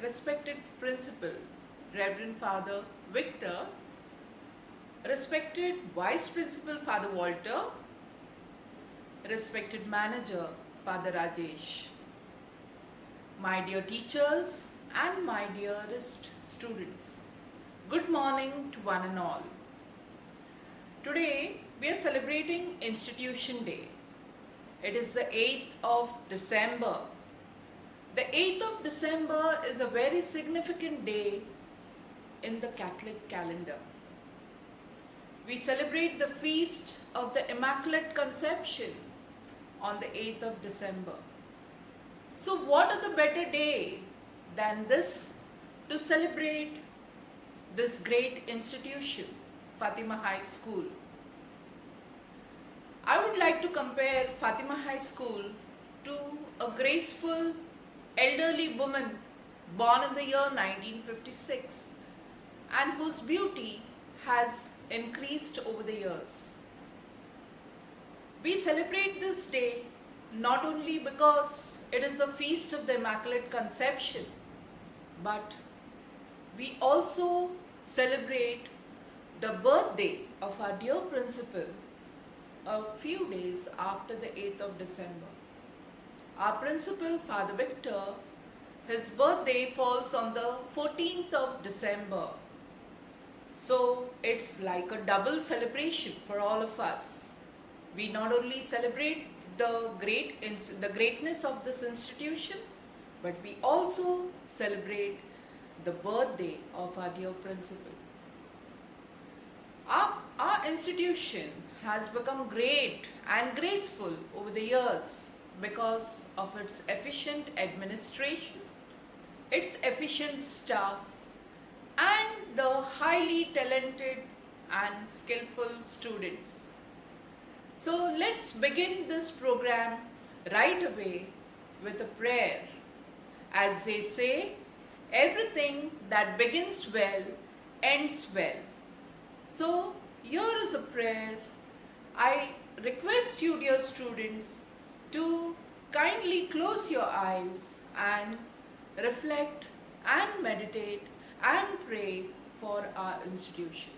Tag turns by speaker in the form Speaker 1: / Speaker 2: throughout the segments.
Speaker 1: respected Principal, Reverend Father Victor, respected Vice Principal, Father Walter, respected Manager, Father Rajesh, my dear teachers and my dearest students, good morning to one and all. Today we are celebrating Institution Day. It is the 8th of December. The 8th of December is a very significant day in the Catholic calendar. We celebrate the feast of the Immaculate Conception on the 8th of December. So what are the better day than this to celebrate this great institution, Fatima High School? I would like to compare Fatima High School to a graceful elderly woman born in the year 1956 and whose beauty has increased over the years. We celebrate this day not only because it is the feast of the Immaculate Conception, but we also celebrate the birthday of our dear principal a few days after the 8th of December. Our principal, Father Victor, his birthday falls on the 14th of December. So it's like a double celebration for all of us. We not only celebrate the greatness of this institution, but we also celebrate the birthday of our dear principal. Our institution has become great and graceful over the years because of its efficient administration, its efficient staff, and the highly talented and skillful students. So let's begin this program right away with a prayer. As they say, everything that begins well ends well. So here is a prayer. I request you, dear students, to kindly close your eyes and reflect and meditate and pray for our institution.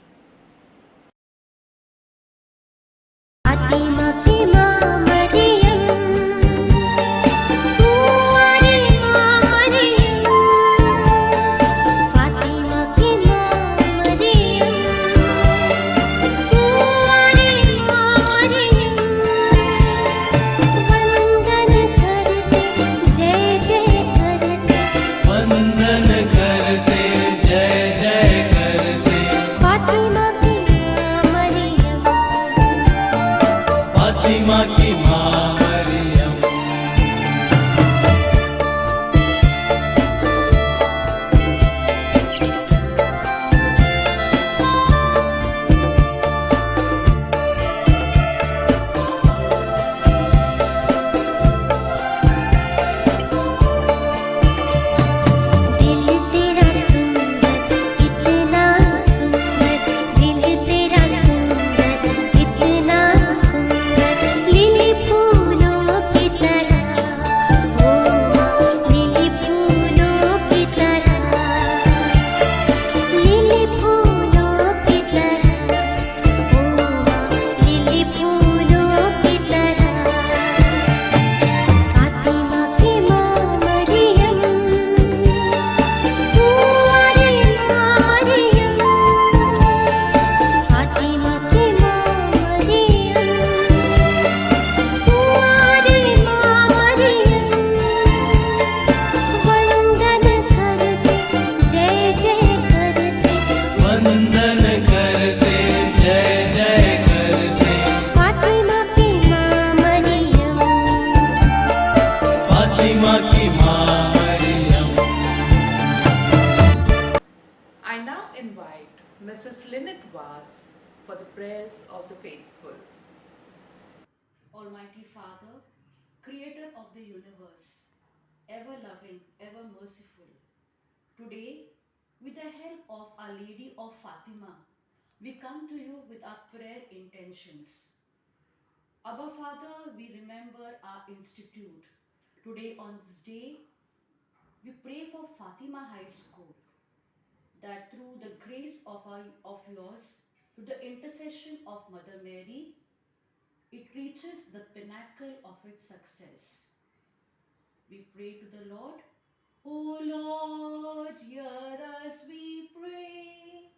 Speaker 1: I now invite Mrs. Lynette Vaz for the prayers of the faithful.
Speaker 2: Almighty Father, Creator of the universe, ever loving, ever merciful, today, with the help of Our Lady of Fatima, we come to you with our prayer intentions. Abba Father, we remember our institute. Today, on this day, We pray for Fatima High School that through the grace of yours, through the intercession of Mother Mary, it reaches the pinnacle of its success. We pray to the Lord. O Lord, hear us, we pray.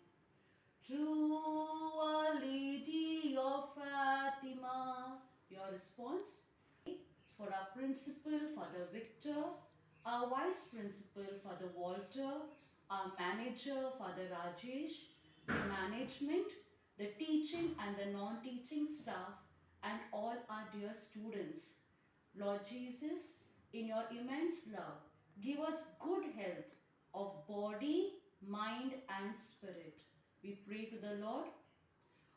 Speaker 2: Through Our Lady of Fatima. Your response? For our principal, Father Victor, our vice principal, Father Walter, our manager, Father Rajesh, the management, the teaching and the non-teaching staff, and all our dear students. Lord Jesus, in your immense love, give us good health of body, mind, and spirit. We pray to the Lord.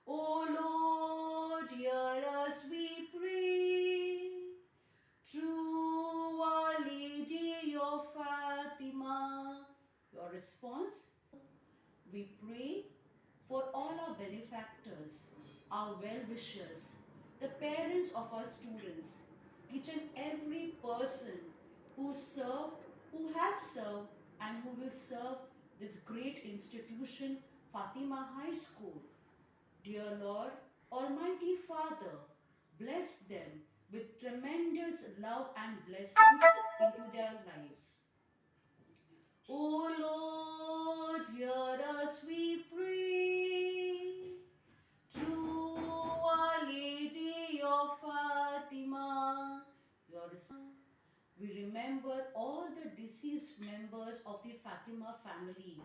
Speaker 2: O Lord, hear us, we pray. Through Our Lady of Fatima. Your response? We pray for all our benefactors, our well-wishers, the parents of our students, each and every person who have served, and who will serve this great institution, Fatima High School. Dear Lord, Almighty Father, bless them with tremendous love and blessings into their lives. O Lord, hear us, we pray. Through Our Lady of Fatima. We remember all the deceased members of the Fatima family.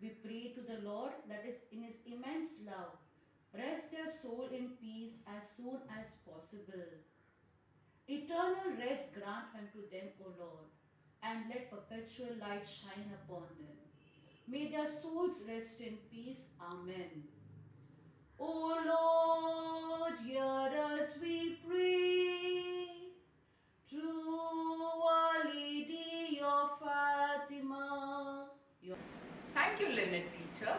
Speaker 2: We pray to the Lord that is in His immense love, rest their soul in peace as soon as possible. Eternal rest grant unto them, O Lord, and let perpetual light shine upon them. May their souls rest in peace. Amen. O Lord, hear us, we pray. Through Our Lady of Fatima.
Speaker 1: Thank you, Lynette teacher.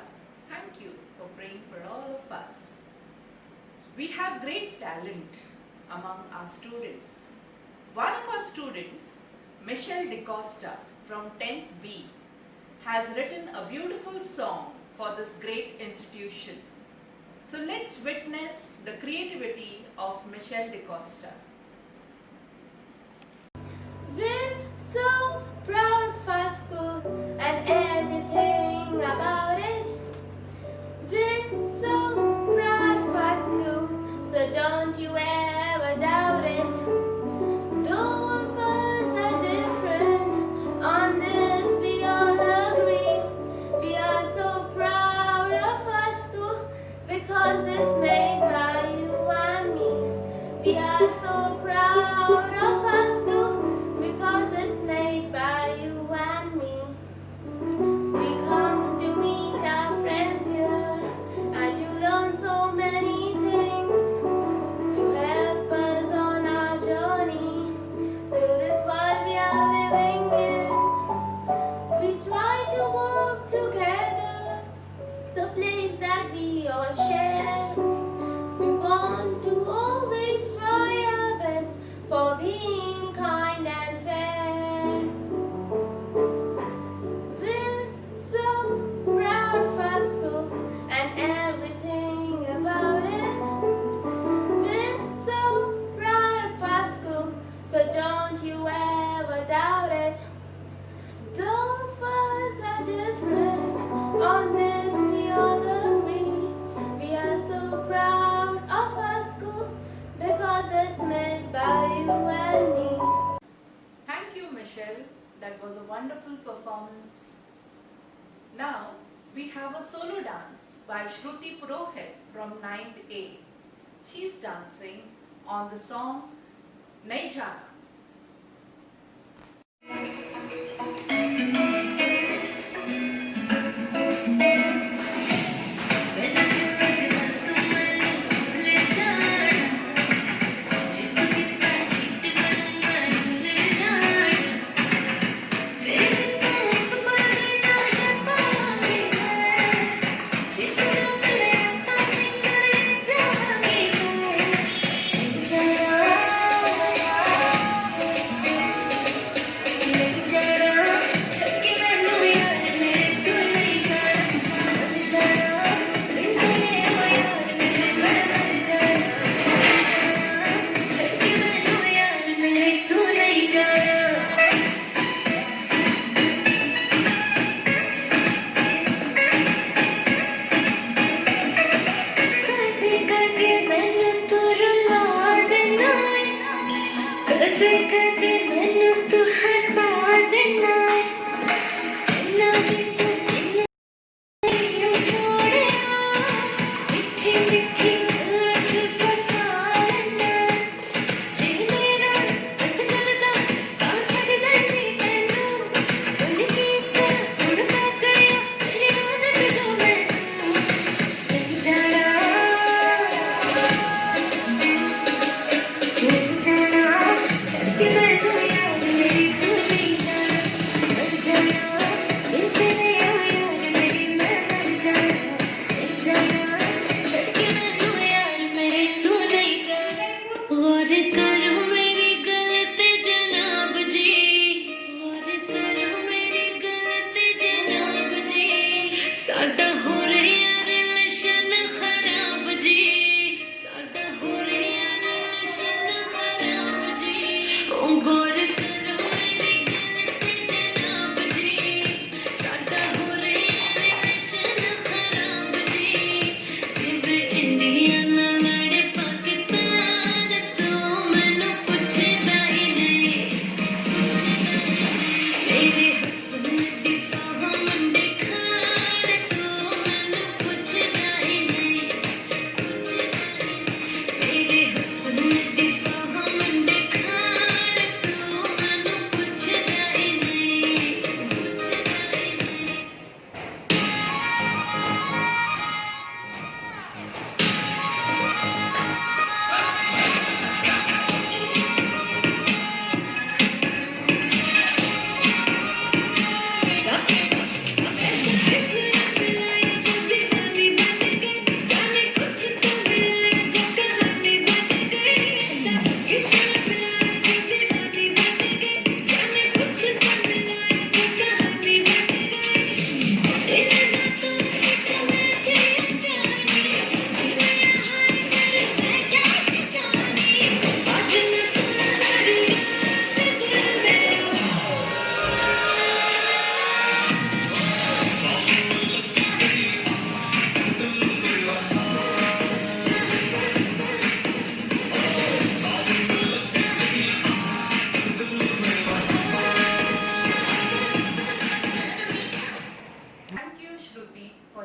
Speaker 1: Thank you for praying for all of us. We have great talent among our students. One of our students, Michelle DeCosta from 10th B, has written a beautiful song for this great institution. So let's witness the creativity of Michelle DeCosta.
Speaker 3: We're so proud of our school and everything about it. We're so proud of our school, so don't you ever doubt it. Though of us are different, on this we all agree. We are so proud of our school because it's made by you and me. We are so proud of our school because it's made by you and me. We come to meet our friends here and to learn so many things to help us on our journey to this world we are living in. We try to work together, it's a place that we all share. We want to always try our best for being kind and fair. We're so proud of our school and everything about it. We're so proud of our school, so don't you ever doubt it. Though of us are different, on this we all agree. We are so proud of our school because it's made by you and me.
Speaker 1: Thank you, Michelle. That was a wonderful performance. Now, we have a solo dance by Shruti Purohit from 9th A. She's dancing on the song Nahi Jana.
Speaker 3: Jana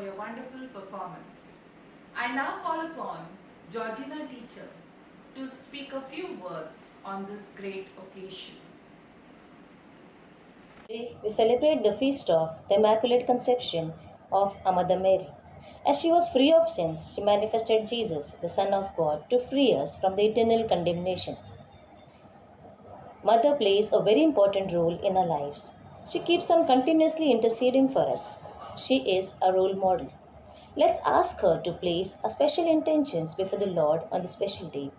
Speaker 1: your wonderful performance. I now call upon Georgina teacher to speak a few words on this great occasion.
Speaker 4: Today, we celebrate the feast of the Immaculate Conception of our Mother Mary. As she was free of sins, she manifested Jesus, the Son of God, to free us from the eternal condemnation. Mother plays a very important role in our lives. She keeps on continuously interceding for us. She is a role model. Let's ask her to place our special intentions before the Lord on this special day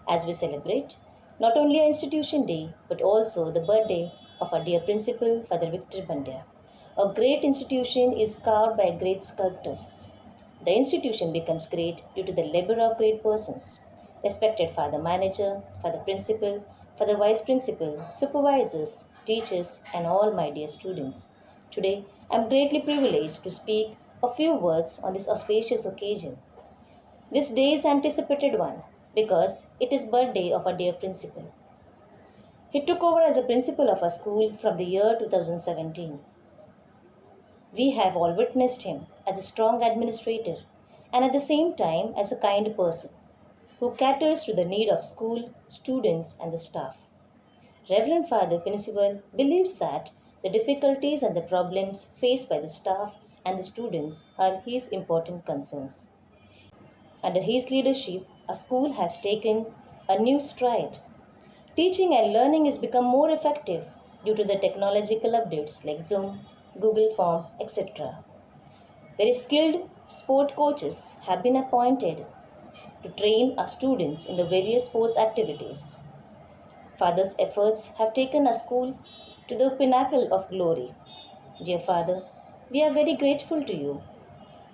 Speaker 4: as we celebrate not only our institution day but also the birthday of our dear principal, Father Victor Bandya. A great institution is carved by great sculptors. The institution becomes great due to the labor of great persons. Respected Father Manager, Father Principal, Father Vice Principal, supervisors, teachers, and all my dear students. Today, I am greatly privileged to speak a few words on this auspicious occasion. This day is anticipated one because it is birthday of our dear principal. He took over as a principal of our school from the year 2017. We have all witnessed him as a strong administrator and at the same time as a kind person who caters to the need of school, students, and the staff. Reverend Father Principal believes that the difficulties and the problems faced by the staff and the students are his important concerns. Under his leadership, our school has taken a new stride. Teaching and learning has become more effective due to the technological updates like Zoom, Google Form, etc. Very skilled sport coaches have been appointed to train our students in the various sports activities. Father's efforts have taken our school to the pinnacle of glory. Dear Father, we are very grateful to you.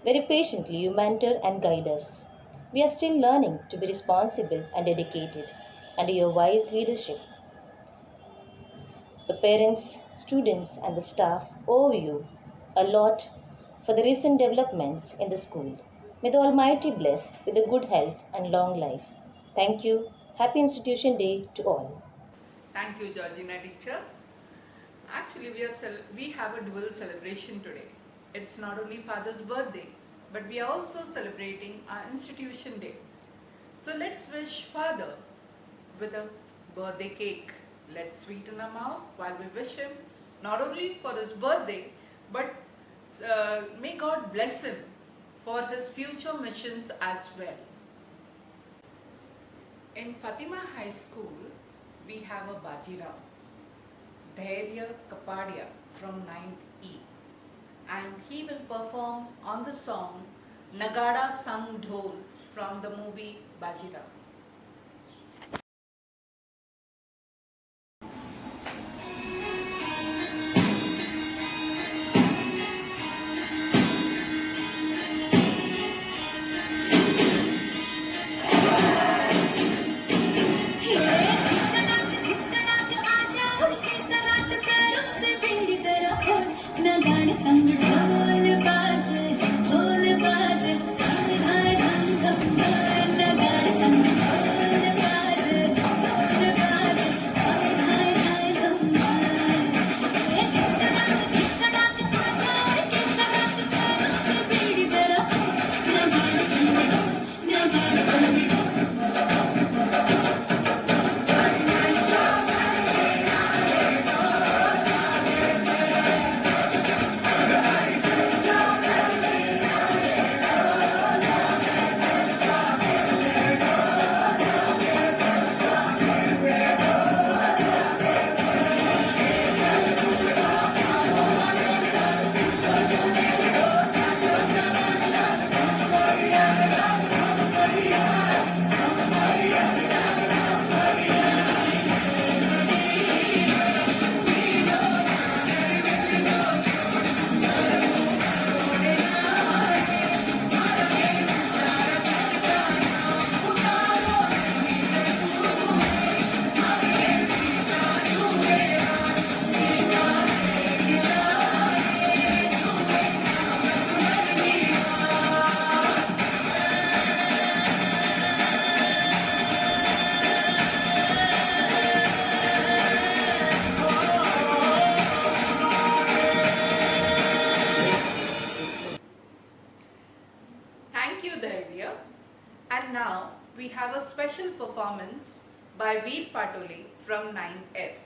Speaker 4: Very patiently you mentor and guide us. We are still learning to be responsible and dedicated under your wise leadership. The parents, students, and the staff owe you a lot for the recent developments in the school. May the Almighty bless with a good health and long life. Thank you. Happy Institution Day to all.
Speaker 1: Thank you, Georgina teacher. Actually, we have a dual celebration today. It's not only Father's birthday, but we are also celebrating our institution day. So let's wish Father with a birthday cake. Let's sweeten our mouth while we wish him not only for his birthday, but may God bless him for his future missions as well. In Fatima High School, we have a Bajirao, Dhairya Kapadia from 9th E, and he will perform on the song Nagada Sang Dhol from the movie Bajirao.
Speaker 5: संग ढोल बाजे, ढोल बाजे, हाय हाय धम धम, नगाड़े संग
Speaker 1: And now we have a special performance by Veer Patole from 9th F.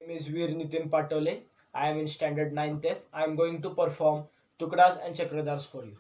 Speaker 6: My name is Veer Nitin Patole. I am in standard 9th F. I am going to perform Tukras and Chakradars for you.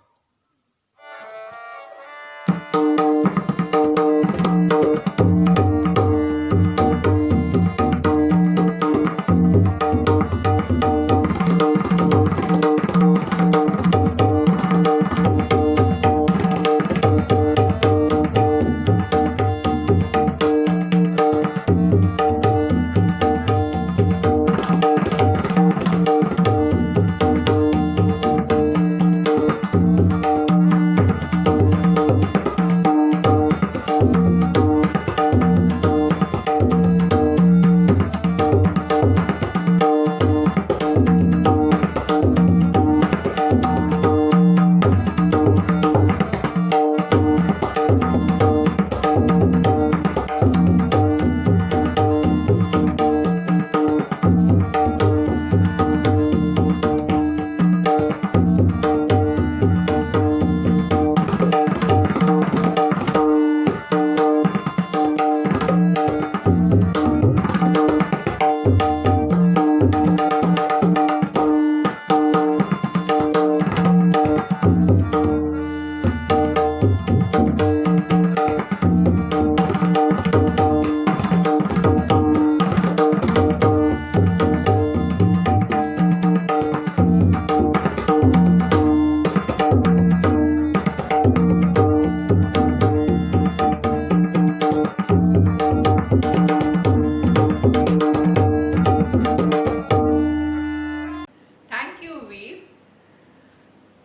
Speaker 1: Thank you, Veer.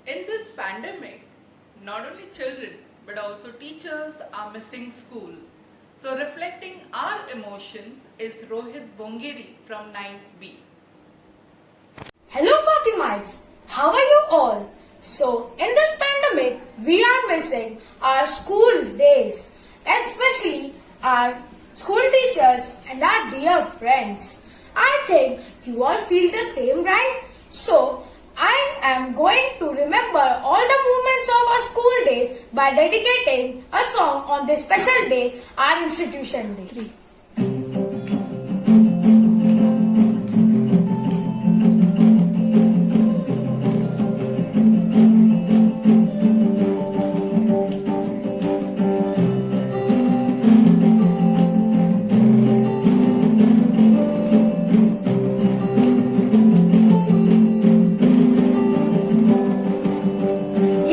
Speaker 1: In this pandemic, not only children but also teachers are missing school. So reflecting our emotions is Rohit Bongeri from 9th B.
Speaker 7: Hello Fatimites, how are you all? So, in this pandemic, we are missing our school days, especially our school teachers and our dear friends. I think you all feel the same, right? So, I am going to remember all the moments of our school days by dedicating a song on this special day, our institution day.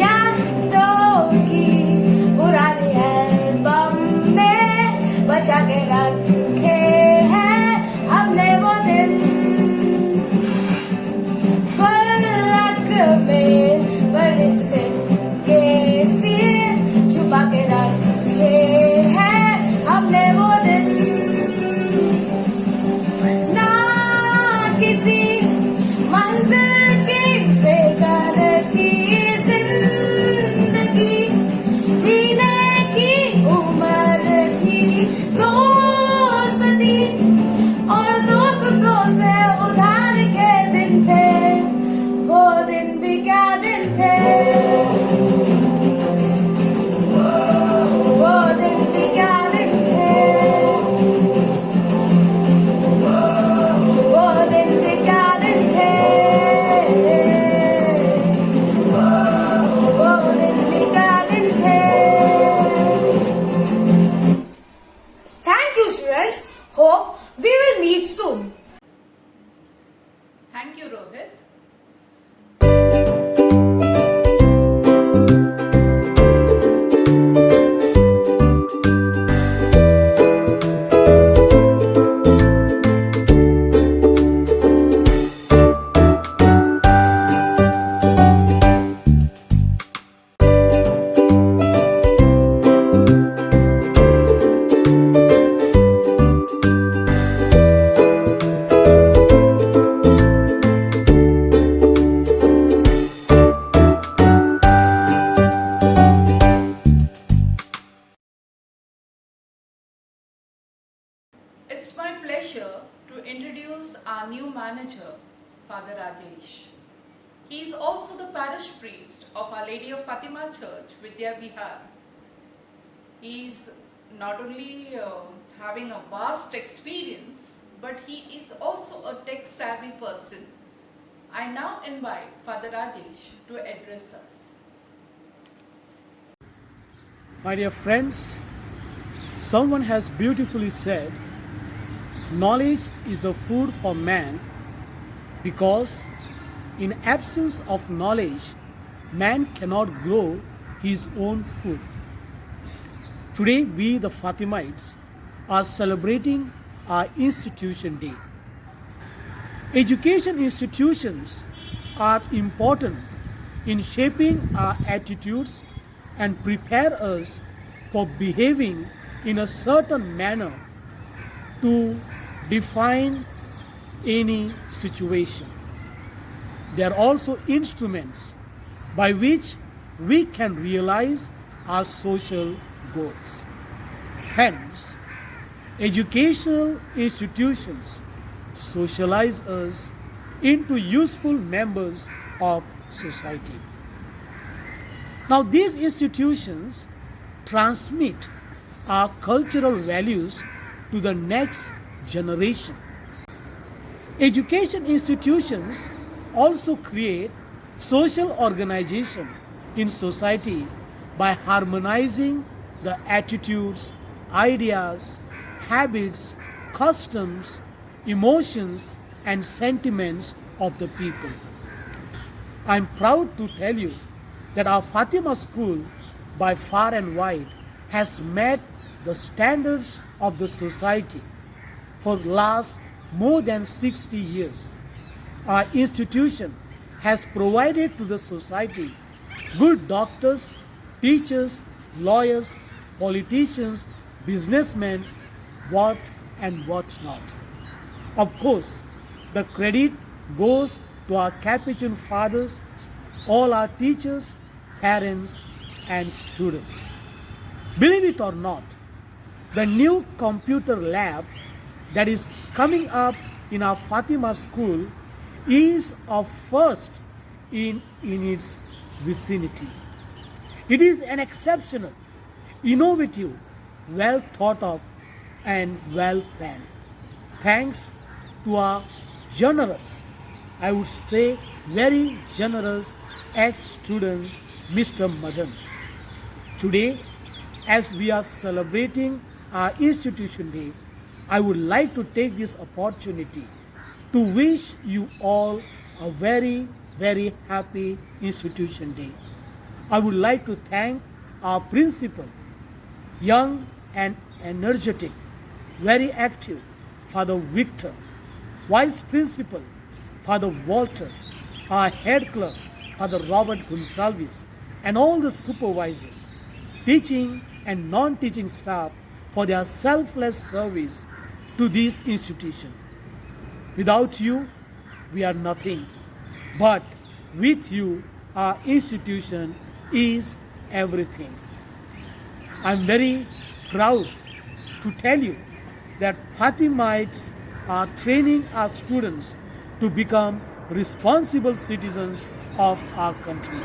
Speaker 7: यादों की पुरानी album में बचा के रखे हैं हमने वो दिन गुल्लक में बरिश से कैसी छुपा के रखे हैं हमने वो दिन ना किसी मंजिल की फिक्र की जिंदगी जीने की उम्र थी दोस्ती और दोस्तों से उधार के दिन थे वो दिन भी क्या दिन थे वो दिन भी क्या दिन थे वो दिन भी क्या दिन थे वो दिन भी क्या दिन थे Thank you students. Hope we will meet soon.
Speaker 1: Thank you, Rohit. It's my pleasure to introduce our new manager, Father Rajesh. He is also the parish priest of Our Lady of Fatima Church, Vidya Vihar. He's not only having a vast experience, but he is also a tech savvy person. I now invite Father Rajesh to address us.
Speaker 8: My dear friends, someone has beautifully said, knowledge is the food for man, because in absence of knowledge, man cannot grow his own food. Today, we, the Fatimites, are celebrating our institution day. Education institutions are important in shaping our attitudes and prepare us for behaving in a certain manner to define any situation. They are also instruments by which we can realize our social goals. Hence, educational institutions socialize us into useful members of society. Now, these institutions transmit our cultural values to the next generation. Education institutions also create social organization in society by harmonizing the attitudes, ideas, habits, customs, emotions, and sentiments of the people. I am proud to tell you that our Fatima school, by far and wide, has met the standards of the society for the last more than 60 years. Our institution has provided to the society good doctors, teachers, lawyers, politicians, businessmen, what and what's not. Of course, the credit goes to our Capuchin fathers, all our teachers, parents, and students. Believe it or not, the new computer lab that is coming up in our Fatima school is a first in its vicinity. It is an exceptional, innovative, well thought of, and well planned. Thanks to our generous, I would say very generous ex-student, Mr. Madan. Today, as we are celebrating our institution day, I would like to take this opportunity to wish you all a very, very happy institution day. I would like to thank our principal, young and energetic, very active, Father Victor, Vice Principal, Father Walter, our head clerk, Father Robert Gonsalves, and all the supervisors, teaching and non-teaching staff for their selfless service to this institution. Without you, we are nothing. But with you, our institution is everything. I'm very proud to tell you that Fatimites are training our students to become responsible citizens of our country.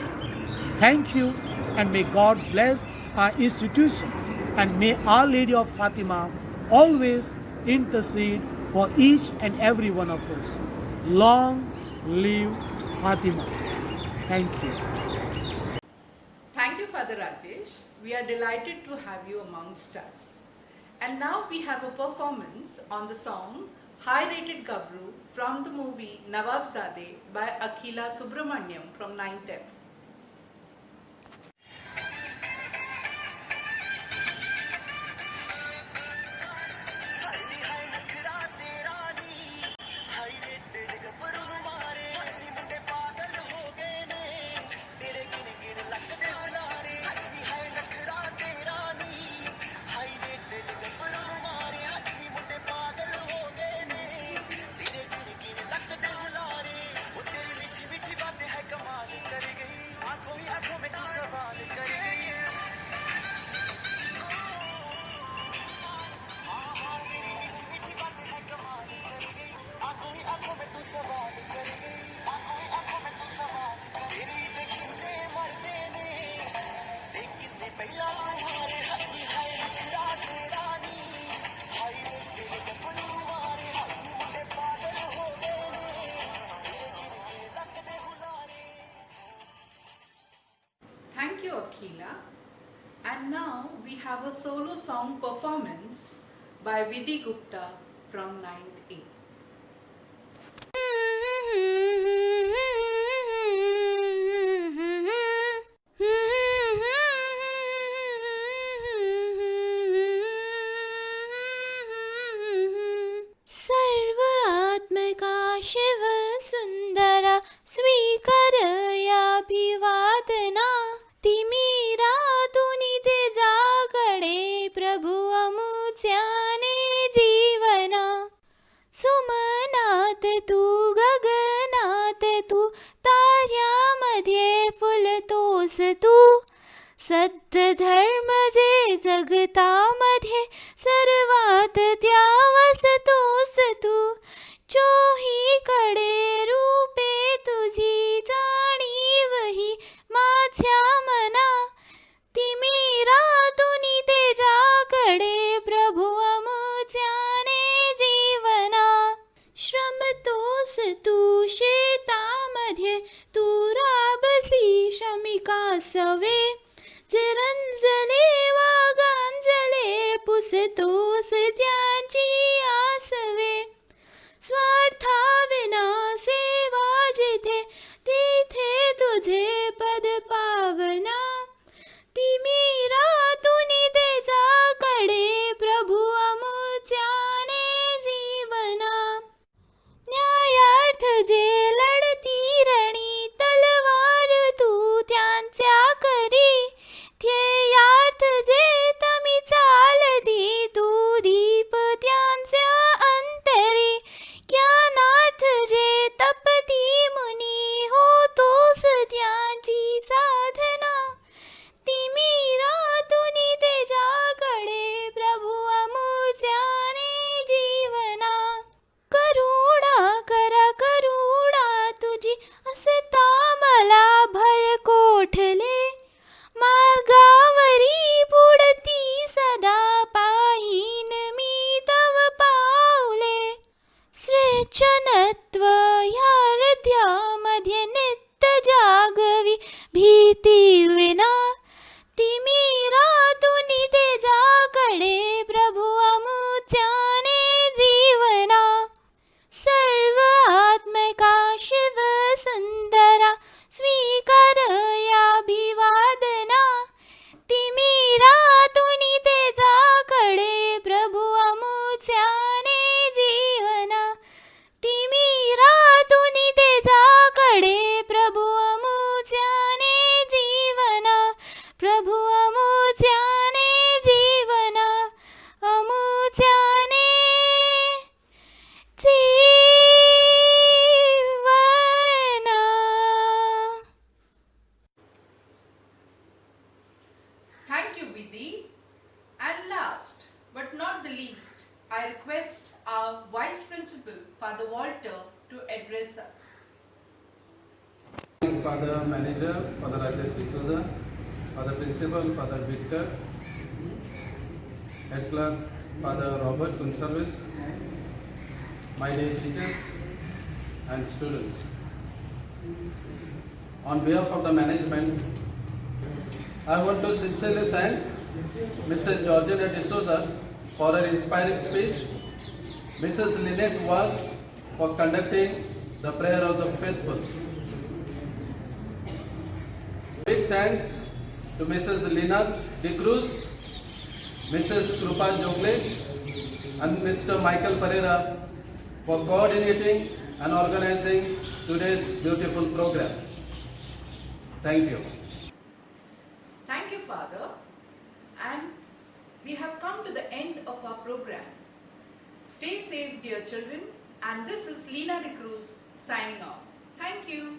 Speaker 8: Thank you, and may God bless our institution, and may Our Lady of Fatima always intercede for each and every one of us. Long live Fatima. Thank you.
Speaker 1: Thank you, Father Rajesh. We are delighted to have you amongst us. And now we have a performance on the song High Rated Gabru from the movie Nawabzade by Akhila Subramaniam from 9th F.
Speaker 9: पहला तुम्हारे हाय
Speaker 1: you, Akhila. And now we have a solo song performance by Vidhi Gupta from 9th A.
Speaker 3: सर्वात्मका Shiv सुंदरा स्वीकारयाभिवादना तिमिरा तुनि तेजाकडे प्रभु अमुच्याने जीवना सुमनात तू गगनात तू ताऱ्यामध्ये फुलतोस तू सत्य धर्म जे जगतामध्ये सर्वात त्यावसतोस तू चोहीकडे रूपे तुझी जाणीव ही माझ्या मना तिमिरातुनी तेजाकडे प्रभु अमुच्याने जीवना श्रमतोस तू शेतामध्ये तू राबसी शमिका सवे चिरंजले वागांजले पुसतोस त्यांची आसवे स्वार्थाविना सेवा जिथे तिथे तुझे पद पावना तिमिरातुनी तेजाकडे प्रभु अमुच्याने जीवना न्यायार्थ जे लढती रणी तलवार तू त्यांच्या करी ध्येयार्थ जे तमी चालती तू दीप त्यांच्या अंतरी ज्ञानार्थ जे तपती मुनी होतोस त्यांची साधना तिमिरातुनी तेजाकडे प्रभु अमुच्याने जीवना करुणा तुझी असता मला भय कोठले मार्गावरी पुढती सदा पाहीन मी तव पावले श्रेष्ठनत्व ह्या हृदयामध्ये नित्य जागवी भीती विना तिमिरातुनी तेजाकडे प्रभु अमुच्याने जीवना सर्व आत्मका शिव सुंदरा स्वीकारयाभिवादना तिमिरातुनी तेजाकडे प्रभु अमुच्याने जीवना तिमिरातुनी तेजाकडे प्रभु अमुच्याने जीवना प्रभु अमुच्याने जीवना अमुच्याने जीवना.
Speaker 1: Thank you, Vidhi. And last but not the least, I request our Vice Principal, Father Walter, to address us.
Speaker 9: Father Manager, Father Rajesh D'Souza, Father Principal, Father Victor, Head Clerk, Father Robert Kunservice, my dear teachers and students. On behalf of the management, I want to sincerely thank Mrs. Georgina D'Souza for her inspiring speech, Mrs. Lynette Walsh for conducting the prayer of the faithful. Big thanks to Mrs. Lina De Cruz, Mrs. Krupa Jogle and Mr. Michael Pereira for coordinating and organizing today's beautiful program. Thank you.
Speaker 1: Thank you, Father. And we have come to the end of our program. Stay safe, dear children. And this is Lina De Cruz signing off. Thank you.